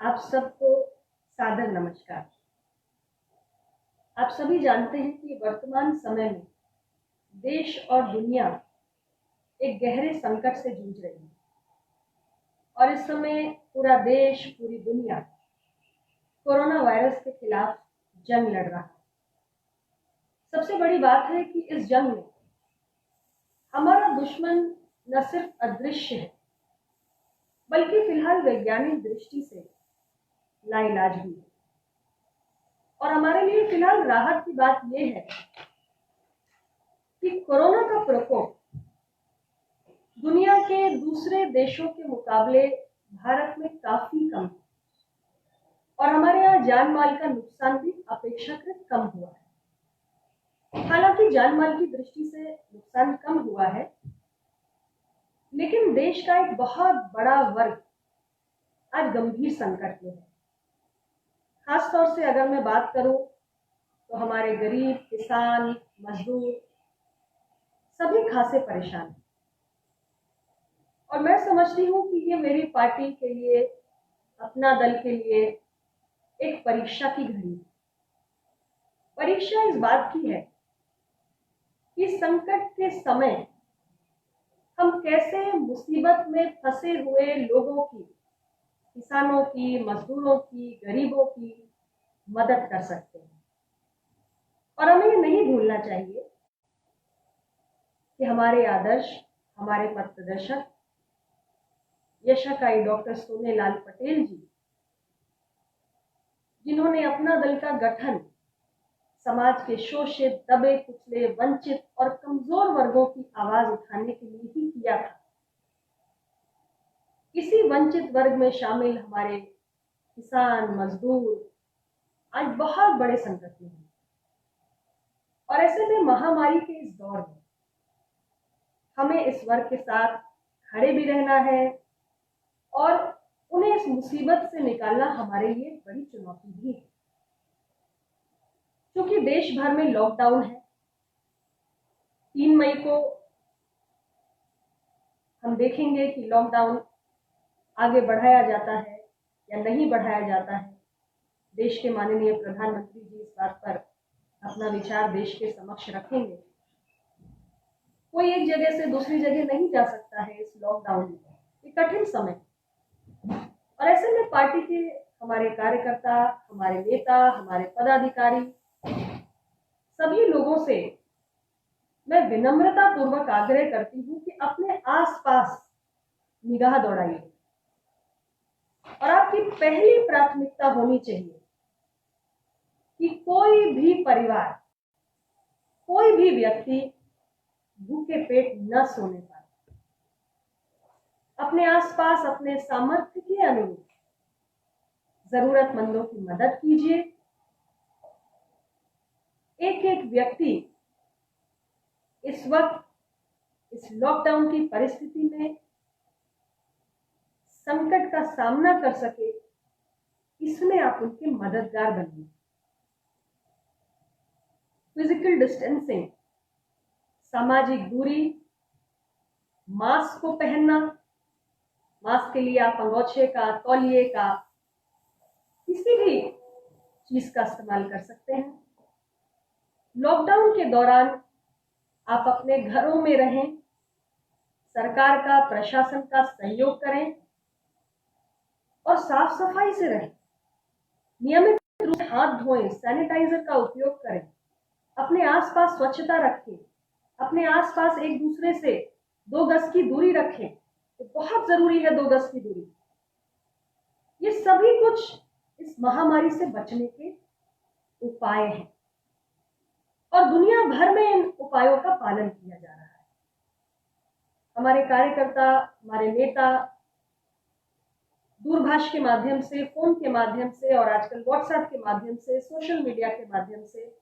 आप सबको सादर नमस्कार। आप सभी जानते हैं कि वर्तमान समय में देश और दुनिया एक गहरे संकट से जूझ रही है और इस समय पूरा देश, पूरी दुनिया कोरोना वायरस के खिलाफ जंग लड़ रहा है। सबसे बड़ी बात है कि इस जंग में हमारा दुश्मन न सिर्फ अदृश्य है बल्कि फिलहाल वैज्ञानिक दृष्टि से लाइलाज भी है। और हमारे लिए फिलहाल राहत की बात यह है कि कोरोना का प्रकोप दुनिया के दूसरे देशों के मुकाबले भारत में काफी कम है और हमारे यहाँ जान माल का नुकसान भी अपेक्षाकृत कम हुआ है। हालांकि जान माल की दृष्टि से नुकसान कम हुआ है, लेकिन देश का एक बहुत बड़ा वर्ग आज गंभीर संकट में है। खास तौर से अगर मैं बात करूं तो हमारे गरीब, किसान, मजदूर सभी खासे परेशान हैं। और मैं समझती हूँ कि ये मेरी पार्टी के लिए, अपना दल के लिए एक परीक्षा की घड़ी है। परीक्षा इस बात की है कि संकट के समय हम कैसे मुसीबत में फंसे हुए लोगों की, किसानों की, मजदूरों की, गरीबों की मदद कर सकते हैं। और हमें ये नहीं भूलना चाहिए कि हमारे आदर्श, हमारे पथ प्रदर्शक यशस्वी डॉक्टर सोनेलाल पटेल जी, जिन्होंने अपना दल का गठन समाज के शोषित, दबे कुचले, वंचित और कमजोर वर्गों की आवाज उठाने के लिए ही किया था, इसी वंचित वर्ग में शामिल हमारे किसान, मजदूर आज बहुत बड़े संकट में हैं। और ऐसे में महामारी के इस दौर में हमें इस वर्ग के साथ खड़े भी रहना है और उन्हें इस मुसीबत से निकालना हमारे लिए बड़ी चुनौती भी है। क्योंकि देश भर में लॉकडाउन है, 3 मई को हम देखेंगे कि लॉकडाउन आगे बढ़ाया जाता है या नहीं बढ़ाया जाता है। देश के माननीय प्रधानमंत्री जी इस बात पर अपना विचार देश के समक्ष रखेंगे। कोई एक जगह से दूसरी जगह नहीं जा सकता है इस लॉकडाउन में, ये कठिन समय। और ऐसे में पार्टी के हमारे कार्यकर्ता, हमारे नेता, हमारे पदाधिकारी, सभी लोगों से मैं विनम्रता पूर्वक आग्रह करती हूँ कि अपने आसपास निगाह दौड़ाइए और आपकी पहली प्राथमिकता होनी चाहिए कि कोई भी परिवार, कोई भी व्यक्ति भूखे पेट न सोने पाए। अपने आसपास अपने सामर्थ्य के अनुरूप जरूरतमंदों की मदद कीजिए। एक एक व्यक्ति इस वक्त इस लॉकडाउन की परिस्थिति में संकट का सामना कर सके, इसमें आप उनके मददगार बनिए। फिजिकल डिस्टेंसिंग, सामाजिक दूरी, मास्क को पहनना, मास्क के लिए आप अंगोछे का, तौलिए का, किसी भी चीज का इस्तेमाल कर सकते हैं। लॉकडाउन के दौरान आप अपने घरों में रहें, सरकार का, प्रशासन का सहयोग करें और साफ सफाई से रहें। नियमित रूप से हाथ धोएं, सैनिटाइजर का उपयोग करें, अपने आसपास स्वच्छता रखें, अपने आसपास एक दूसरे से 2 गज की दूरी रखें। तो बहुत जरूरी है 2 गज की दूरी। ये सभी कुछ इस महामारी से बचने के उपाय हैं और दुनिया भर में इन उपायों का पालन किया जा रहा है। हमारे कार्यकर्ता, हमारे नेता दूरभाष के माध्यम से, फोन के माध्यम से और आजकल व्हाट्सएप के माध्यम से, सोशल मीडिया के माध्यम से,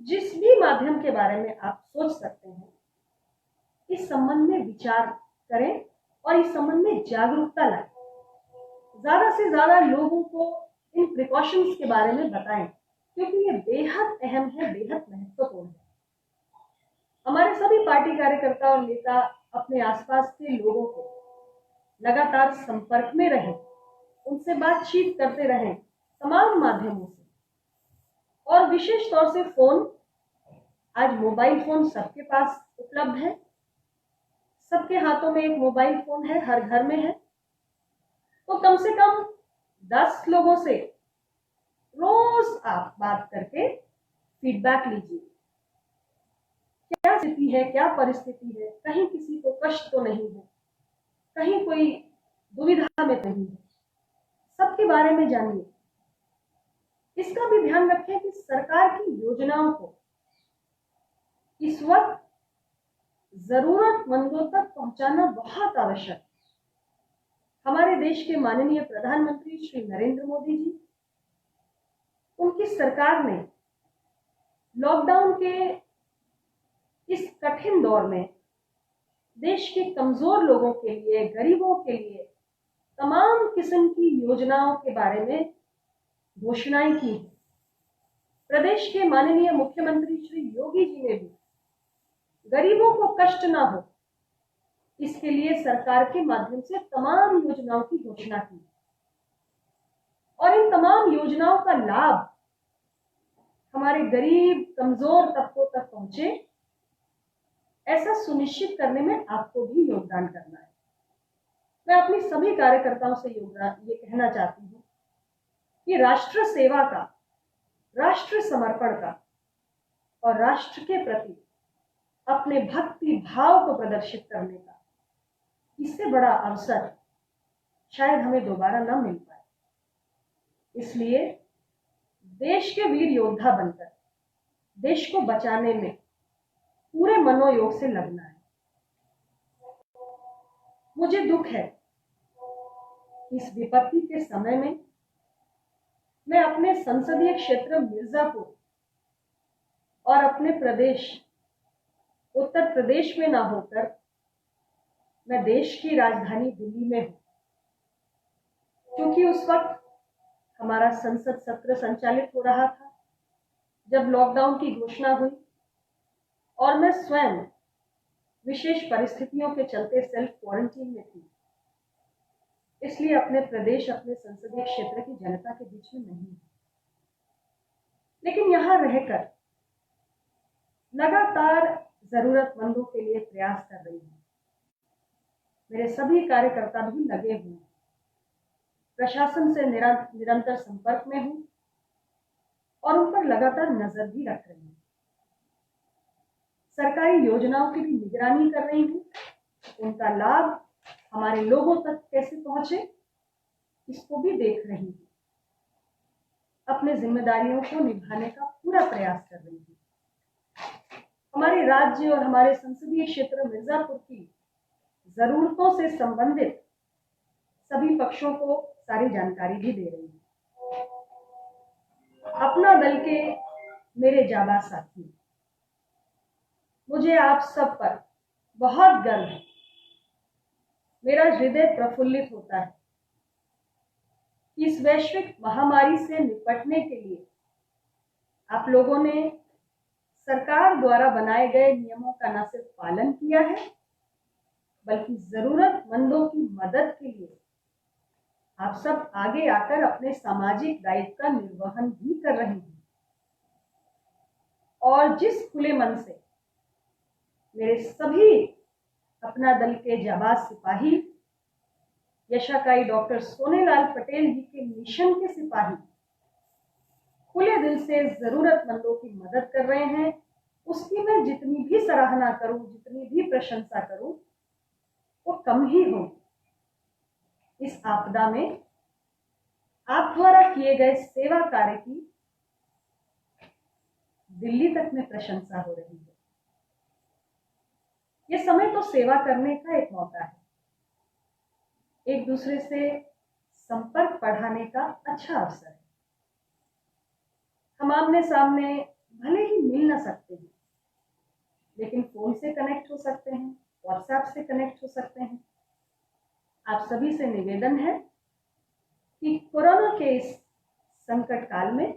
जिस भी माध्यम के बारे में आप सोच सकते हैं, इस संबंध में विचार करें और इस संबंध में जागरूकता लाएं। ज्यादा से ज्यादा लोगों को इन प्रिकॉशंस के बारे में बताएं, क्योंकि ये बेहद अहम है, बेहद महत्वपूर्ण है। हमारे सभी पार्टी कार्यकर्ता और नेता अपने आसपास के लोगों को लगातार संपर्क में रहें, उनसे बातचीत करते रहें तमाम माध्यमों से, और विशेष तौर से फोन। आज मोबाइल फोन सबके पास उपलब्ध है, सबके हाथों में एक मोबाइल फोन है, हर घर में है। तो कम से कम 10 लोगों से रोज आप बात करके फीडबैक लीजिए, क्या स्थिति है, क्या परिस्थिति है, कहीं किसी को कष्ट तो नहीं है, कहीं कोई दुविधा में नहीं है, सबके बारे में जानिए। इसका भी ध्यान रखें कि सरकार की योजनाओं को इस वक्त जरूरतमंदों तक पहुंचाना बहुत आवश्यक है। हमारे देश के माननीय प्रधानमंत्री श्री नरेंद्र मोदी जी, उनकी सरकार ने लॉकडाउन के इस कठिन दौर में देश के कमजोर लोगों के लिए, गरीबों के लिए तमाम किस्म की योजनाओं के बारे में घोषणाएं की हैं। प्रदेश के माननीय मुख्यमंत्री श्री योगी जी ने भी गरीबों को कष्ट ना हो, इसके लिए सरकार के माध्यम से तमाम योजनाओं की घोषणा की, और इन तमाम योजनाओं का लाभ हमारे गरीब कमजोर तबकों तक पहुंचे, ऐसा सुनिश्चित करने में आपको भी योगदान करना है। मैं अपनी सभी कार्यकर्ताओं से ये कहना चाहती हूँ कि राष्ट्र सेवा का, राष्ट्र समर्पण का और राष्ट्र के प्रति अपने भक्ति भाव को प्रदर्शित करने का इससे बड़ा अवसर शायद हमें दोबारा न मिल पाए। इसलिए देश के वीर योद्धा बनकर देश को बचाने में पूरे मनोयोग से लगना है। मुझे दुख है इस विपत्ति के समय में मैं अपने संसदीय क्षेत्र मिर्जापुर और अपने प्रदेश उत्तर प्रदेश में ना होकर मैं देश की राजधानी दिल्ली में हूं, क्योंकि उस वक्त हमारा संसद सत्र संचालित हो रहा था जब लॉकडाउन की घोषणा हुई, और मैं स्वयं विशेष परिस्थितियों के चलते सेल्फ क्वारंटीन में थी। इसलिए अपने प्रदेश, अपने संसदीय क्षेत्र की जनता के बीच में नहीं, लेकिन यहां रहकर लगातार जरूरतमंदों के लिए प्रयास कर रही हूं। मेरे सभी कार्यकर्ता भी लगे हुए हैं, प्रशासन से निरंतर संपर्क में हूं और उन पर लगातार नजर भी रख रही हूं। सरकारी योजनाओं की भी निगरानी कर रही हूं, उनका लाभ हमारे लोगों तक कैसे पहुंचे इसको भी देख रही हूं। अपने जिम्मेदारियों को निभाने का पूरा प्रयास कर रही हूं। हमारे राज्य और हमारे संसदीय क्षेत्र मिर्जापुर की जरूरतों से संबंधित सभी पक्षों को सारी जानकारी भी दे रही हूं। अपना दल के मेरे जाबाज साथी, मुझे आप सब पर बहुत गर्व है। मेरा हृदय प्रफुल्लित होता है कि इस वैश्विक महामारी से निपटने के लिए आप लोगों ने सरकार द्वारा बनाए गए नियमों का न सिर्फ पालन किया है, बल्कि जरूरतमंदों की मदद के लिए आप सब आगे आकर अपने सामाजिक दायित्व का निर्वहन भी कर रहे हैं। और जिस खुले मन से मेरे सभी अपना दल के जाबाज सिपाही, यशाकाई डॉक्टर सोनेलाल पटेल जी के मिशन के सिपाही खुले दिल से जरूरतमंदों की मदद कर रहे हैं, उसकी मैं जितनी भी सराहना करूं, जितनी भी प्रशंसा करूं, वो कम ही हो। इस आपदा में आप द्वारा किए गए सेवा कार्य की दिल्ली तक में प्रशंसा हो रही है। ये समय तो सेवा करने का एक मौका है, एक दूसरे से संपर्क बढ़ाने का अच्छा अवसर है। हम आमने सामने भले ही मिल ना सकते हैं, लेकिन फोन से कनेक्ट हो सकते हैं, व्हाट्सएप से कनेक्ट हो सकते हैं। आप सभी से निवेदन है कि कोरोना के इस संकट काल में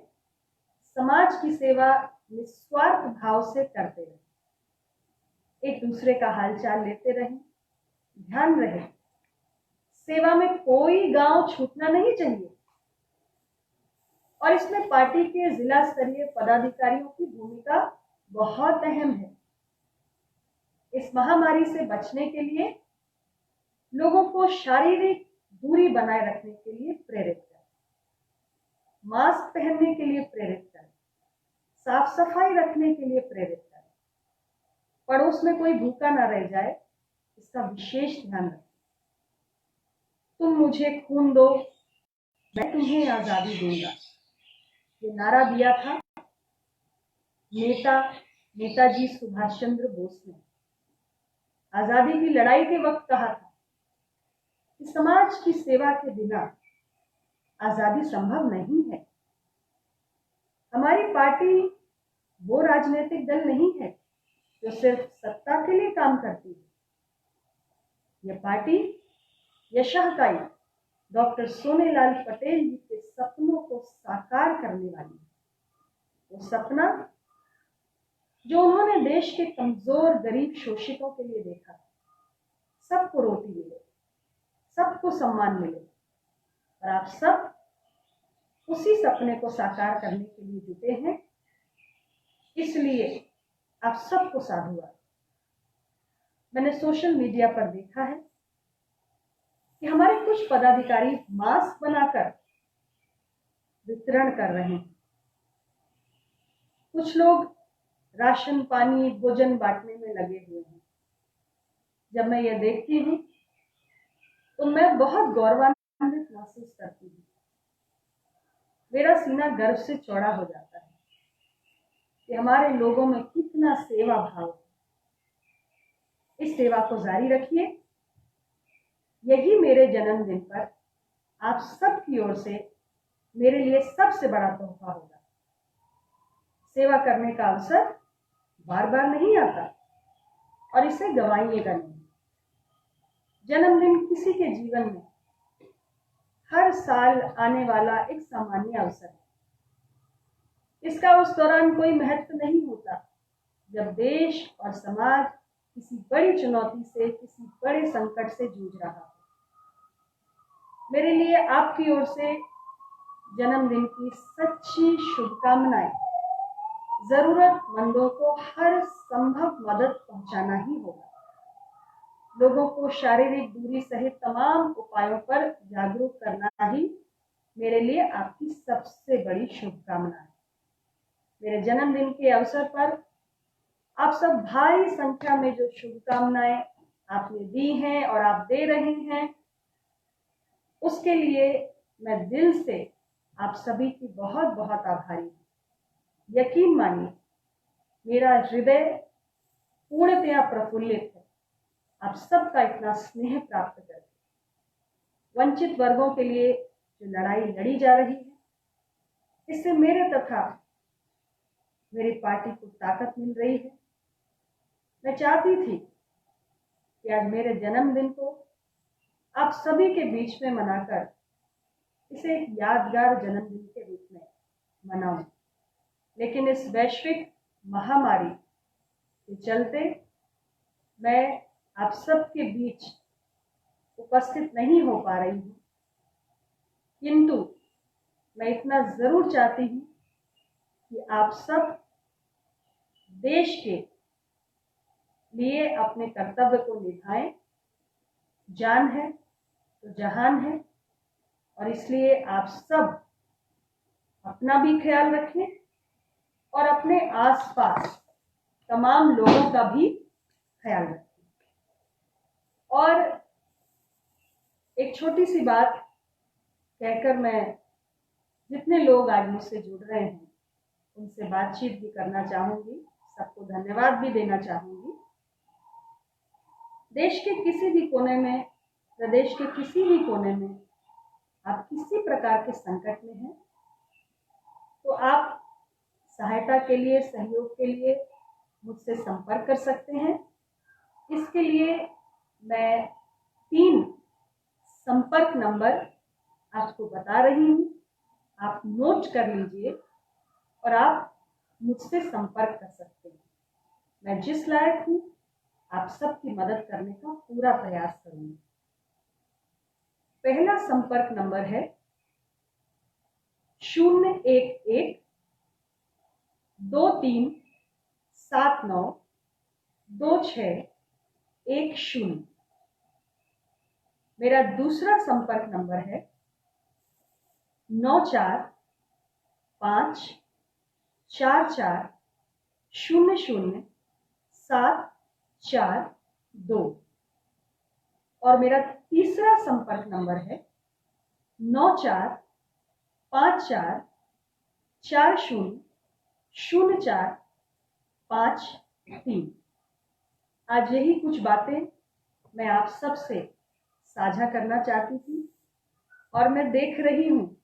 समाज की सेवा निस्वार्थ भाव से करते रहें, एक दूसरे का हालचाल लेते रहें, ध्यान रहे सेवा में कोई गांव छूटना नहीं चाहिए और इसमें पार्टी के जिला स्तरीय पदाधिकारियों की भूमिका बहुत अहम है। इस महामारी से बचने के लिए लोगों को शारीरिक दूरी बनाए रखने के लिए प्रेरित करें, मास्क पहनने के लिए प्रेरित करें, साफ सफाई रखने के लिए प्रेरित करें, पड़ोस में कोई भूखा ना रह जाए इसका विशेष ध्यान रखें। तुम मुझे खून दो, मैं तुम्हें आजादी दूंगा, ये नारा दिया था नेताजी सुभाष चंद्र बोस ने। आजादी की लड़ाई के वक्त कहा था कि समाज की सेवा के बिना आजादी संभव नहीं है। हमारी पार्टी वो राजनीतिक दल नहीं है जो सिर्फ सत्ता के लिए काम करती है। यह पार्टी यशःकाई डॉक्टर सोनेलाल पटेल जी के सपनों को साकार करने वाली है। वो सपना जो उन्होंने देश के कमजोर गरीब शोषितों के लिए देखा, सबको रोटी मिले, सबको सम्मान मिले, और आप सब उसी सपने को साकार करने के लिए जुटे हैं। इसलिए आप सबको साधुवाद। मैंने सोशल मीडिया पर देखा है कि हमारे कुछ पदाधिकारी मास्क बनाकर वितरण कर रहे हैं। कुछ लोग राशन पानी भोजन बांटने में लगे हुए हैं। जब मैं ये देखती हूँ तो मैं बहुत गौरवान्वित महसूस करती हूँ। मेरा सीना गर्व से चौड़ा हो जाता है कि हमारे लोगों में कितना सेवा भाव है। इस सेवा को जारी रखिए। यही मेरे जन्मदिन पर आप सबकी ओर से मेरे लिए सबसे बड़ा तोहफा होगा। सेवा करने का अवसर बार बार नहीं आता और इसे गंवाइएगा नहीं। जन्मदिन किसी के जीवन में हर साल आने वाला एक सामान्य अवसर है। इसका उस दौरान कोई महत्व नहीं होता जब देश और समाज किसी बड़ी चुनौती से, किसी बड़े संकट से जूझ रहा हो। मेरे लिए आपकी ओर से जन्मदिन की सच्ची शुभकामनाएं। जरूरतमंदों को हर संभव मदद पहुंचाना ही होगा। लोगों को शारीरिक दूरी सहित तमाम उपायों पर जागरूक करना ही मेरे लिए आपकी सबसे बड़ी शुभकामना है। मेरे जन्मदिन के अवसर पर आप सब भारी संख्या में जो शुभकामनाएं आपने दी हैं और आप दे रहे हैं, उसके लिए मैं दिल से आप सभी की बहुत बहुत आभारी हूँ। यकीन मानिए, मेरा हृदय पूर्णतया प्रफुल्लित है आप सबका इतना स्नेह प्राप्त करके। वंचित वर्गों के लिए जो लड़ाई लड़ी जा रही है, इससे मेरे तथा मेरी पार्टी को ताकत मिल रही है। मैं चाहती थी कि आज मेरे जन्मदिन को आप सभी के बीच में मनाकर इसे एक यादगार जन्मदिन के रूप में मनाऊं, लेकिन इस वैश्विक महामारी के चलते मैं आप सबके बीच उपस्थित नहीं हो पा रही हूँ। किंतु मैं इतना जरूर चाहती हूँ कि आप सब देश के लिए अपने कर्तव्य को निभाएं। जान है तो जहान है, और इसलिए आप सब अपना भी ख्याल रखें और अपने आसपास तमाम लोगों का भी ख्याल रखें। और एक छोटी सी बात कहकर मैं जितने लोग आज मुझसे जुड़ रहे हैं उनसे बातचीत भी करना चाहूंगी, सबको धन्यवाद भी देना चाहूंगी। देश के किसी भी कोने में, प्रदेश के किसी भी कोने में आप किसी प्रकार के संकट में हैं तो आप सहायता के लिए, सहयोग के लिए मुझसे संपर्क कर सकते हैं। इसके लिए मैं 3 संपर्क नंबर आपको बता रही हूँ, आप नोट कर लीजिए और आप मुझसे संपर्क कर सकते हैं। मैं जिस लायक हूँ आप सबकी मदद करने का पूरा प्रयास करूँगी। पहला संपर्क नंबर है 011-2379-2610। मेरा दूसरा संपर्क नंबर है 9454400742। और मेरा तीसरा संपर्क नंबर है 9454400453। आज यही कुछ बातें मैं आप सब से साझा करना चाहती थी, और मैं देख रही हूँ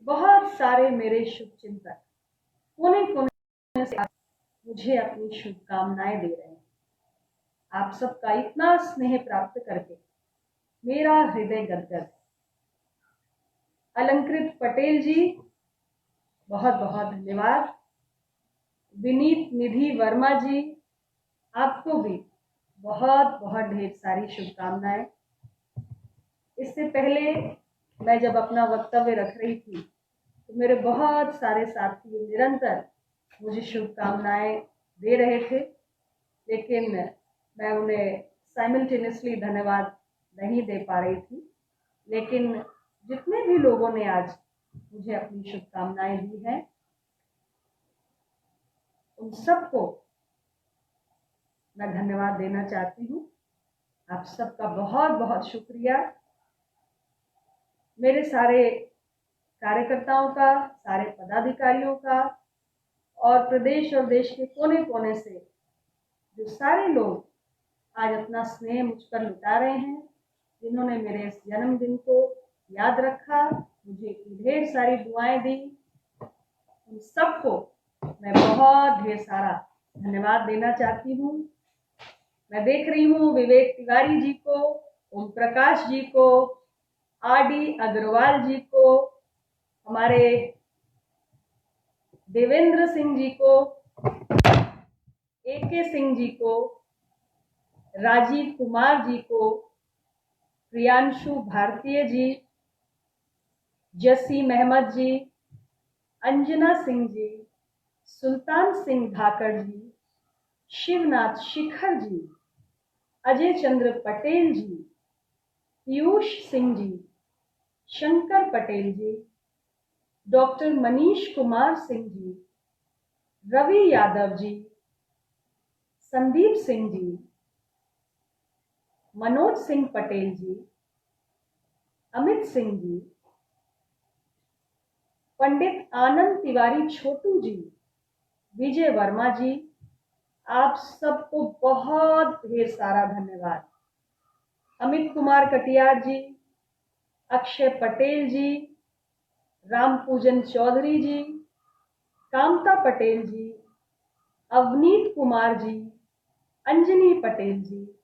बहुत सारे मेरे शुभचिंतक कोने कोने से मुझे अपनी शुभकामनाएं दे रहे हैं। आप सबका इतना स्नेह प्राप्त करके मेरा हृदय गदगद है। अलंकृत पटेल जी, बहुत बहुत धन्यवाद। विनीत निधि वर्मा जी, आपको भी बहुत बहुत ढेर सारी शुभकामनाएं। इससे पहले मैं जब अपना वक्तव्य रख रही थी तो मेरे बहुत सारे साथी निरंतर मुझे शुभकामनाएं दे रहे थे, लेकिन मैं उन्हें साइमल्टेनियसली धन्यवाद नहीं दे पा रही थी। लेकिन जितने भी लोगों ने आज मुझे अपनी शुभकामनाएं दी हैं, उन सबको मैं धन्यवाद देना चाहती हूँ। आप सबका बहुत बहुत शुक्रिया। मेरे सारे कार्यकर्ताओं का, सारे पदाधिकारियों का, और प्रदेश और देश के कोने कोने से जो सारे लोग आज अपना स्नेह मुझ पर लुटा रहे हैं, जिन्होंने मेरे इस जन्मदिन को याद रखा, मुझे ढेर सारी दुआएं दी, उन सबको मैं बहुत ढेर सारा धन्यवाद देना चाहती हूँ। मैं देख रही हूँ विवेक तिवारी जी को, ओम प्रकाश जी को, आरडी अग्रवाल जी को, हमारे देवेंद्र सिंह जी को, AK सिंह जी को, राजीव कुमार जी को, प्रियांशु भारतीय जी, जसीम अहमद जी, अंजना सिंह जी, सुल्तान सिंह धाकड़ जी, शिवनाथ शिखर जी, अजय चंद्र पटेल जी, पीयूष सिंह जी, शंकर पटेल जी, डॉक्टर मनीष कुमार सिंह जी, रवि यादव जी, संदीप सिंह जी, मनोज सिंह पटेल जी, अमित सिंह जी, पंडित आनंद तिवारी छोटू जी, विजय वर्मा जी, आप सबको बहुत ढेर सारा धन्यवाद। अमित कुमार कटियार जी, अक्षय पटेल जी, राम पूजन चौधरी जी, कामता पटेल जी, अवनीत कुमार जी, अंजनी पटेल जी,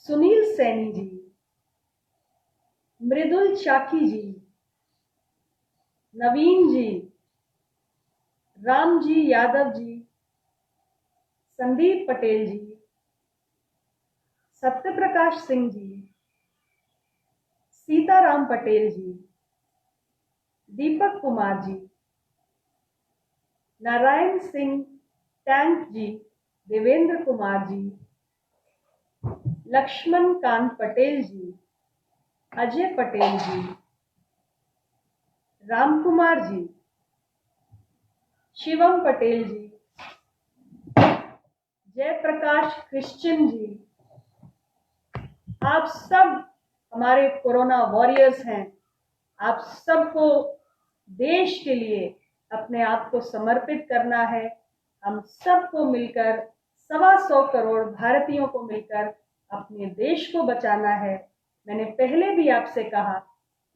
सुनील सैनी जी, मृदुल चाकी जी, नवीन जी, राम जी यादव जी, संदीप पटेल जी, सत्यप्रकाश सिंह जी, सीताराम पटेल जी, दीपक कुमार जी, नारायण सिंह टैंक जी, देवेंद्र कुमार जी, लक्ष्मण कांत पटेल जी, अजय पटेल जी, राम कुमार जी, शिवम पटेल जी, जयप्रकाश क्रिश्चियन जी, आप सब हमारे कोरोना वॉरियर्स हैं। आप सबको देश के लिए अपने आप को समर्पित करना है। हम सबको मिलकर 125 करोड़ भारतीयों को मिलकर अपने देश को बचाना है। मैंने पहले भी आपसे कहा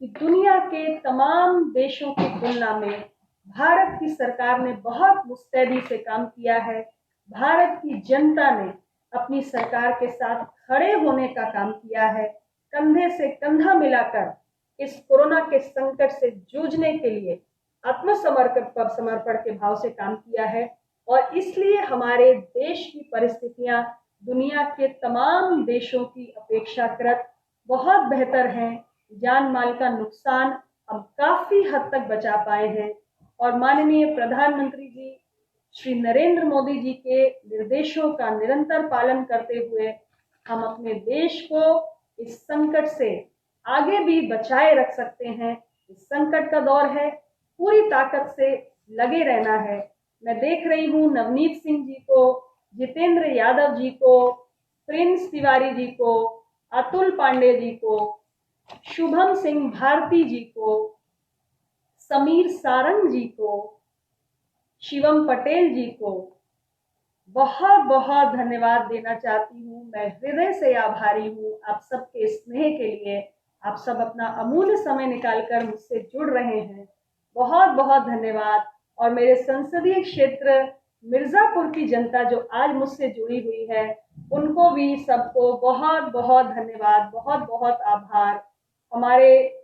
कि दुनिया के तमाम देशों की तुलना में भारत की सरकार ने बहुत मुस्तैदी से काम किया है। भारत की जनता ने अपनी सरकार के साथ खड़े होने का काम किया है, कंधे से कंधा मिलाकर इस कोरोना के संकट से जूझने के लिए समर्पण के भाव से काम किया है। और इसलिए हमारे देश की परिस्थितियां दुनिया के तमाम देशों की अपेक्षाकृत बहुत बेहतर हैं, जान माल का नुकसान अब काफी हद तक बचा पाए हैं और माननीय प्रधानमंत्री जी श्री नरेंद्र मोदी जी के निर्देशों का निरंतर पालन करते हुए हम अपने देश को इस संकट से आगे भी बचाए रख सकते हैं। इस संकट का दौर है, पूरी ताकत से लगे रहना है। मैं देख रही हूँ नवनीत सिंह जी को, जितेंद्र यादव जी को, प्रिंस तिवारी जी को, अतुल पांडे जी को, शुभम सिंह भारती जी को, समीर सारंग जी को, शिवम पटेल जी को बहुत बहुत धन्यवाद देना चाहती हूँ। मैं हृदय से आभारी हूँ आप सबके स्नेह के लिए। आप सब अपना अमूल्य समय निकालकर मुझसे जुड़ रहे हैं, बहुत बहुत धन्यवाद। और मेरे संसदीय क्षेत्र मिर्जापुर की जनता जो आज मुझसे जुड़ी हुई है, उनको भी सबको बहुत बहुत धन्यवाद, बहुत बहुत आभार। हमारे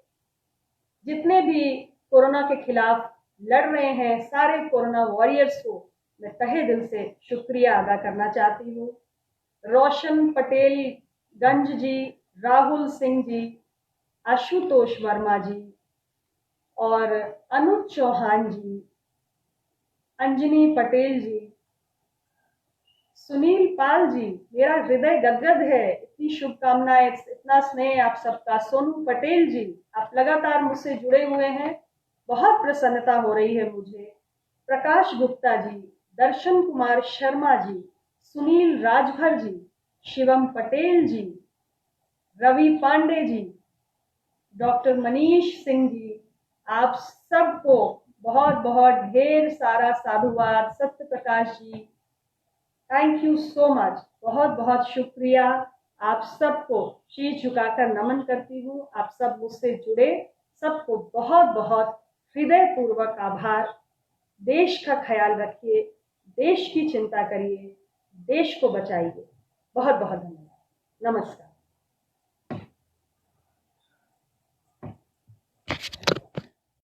जितने भी कोरोना के खिलाफ लड़ रहे हैं, सारे कोरोना वॉरियर्स को मैं तहे दिल से शुक्रिया अदा करना चाहती हूँ। रोशन पटेल गंज जी, राहुल सिंह जी, आशुतोष वर्मा जी और अनुज चौहान जी, अंजनी पटेल जी, सुनील पाल जी, मेरा हृदय गदगद है, इतनी शुभकामनाएं, इतना स्नेह आप सबका। सोनू पटेल जी, आप लगातार मुझसे जुड़े हुए हैं, बहुत प्रसन्नता हो रही है मुझे। प्रकाश गुप्ता जी, दर्शन कुमार शर्मा जी, सुनील राजभर जी, शिवम पटेल जी, रवि पांडे जी, डॉक्टर मनीष सिंह जी, आप सबको बहुत बहुत ढेर सारा साधुवाद। Satya Prakash ji, thank you so much, बहुत बहुत शुक्रिया। आप सबको शीश झुकाकर नमन करती हूँ। आप सब मुझसे जुड़े, सबको बहुत बहुत हृदय पूर्वक आभार। देश का ख्याल रखिए, देश की चिंता करिए, देश को बचाइए। बहुत बहुत धन्यवाद, नमस्कार।